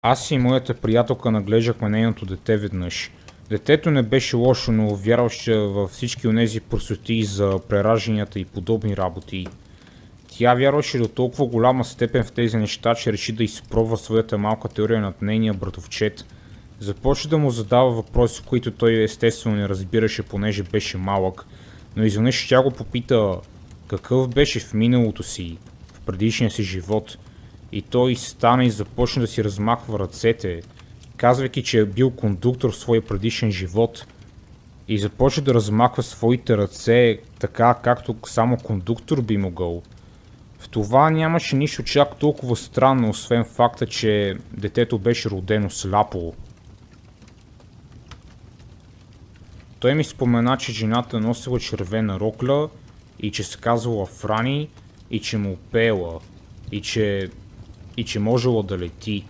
Аз и моята приятелка наглеждахме нейното дете веднъж. Детето не беше лошо, но вярваше във всички онези простоти за преражданията и подобни работи. Тя вярваше до толкова голяма степен в тези неща, че реши да изпробва своята малка теория над нейния братовчет. Започна да му задава въпроси, които той естествено не разбираше, понеже беше малък, но изведнъж тя го попита какъв беше в миналото си, в предишния си живот. И той стана и започна да си размахва ръцете, казвайки, че е бил кондуктор в своя предишен живот. И започна да размахва своите ръце така, както само кондуктор би могъл. В това нямаше нищо чак толкова странно, освен факта, че детето беше родено сляпо. Той ми спомена, че жената носила червена рокля и че се казвала Франи и че му пеела и че можела да лети.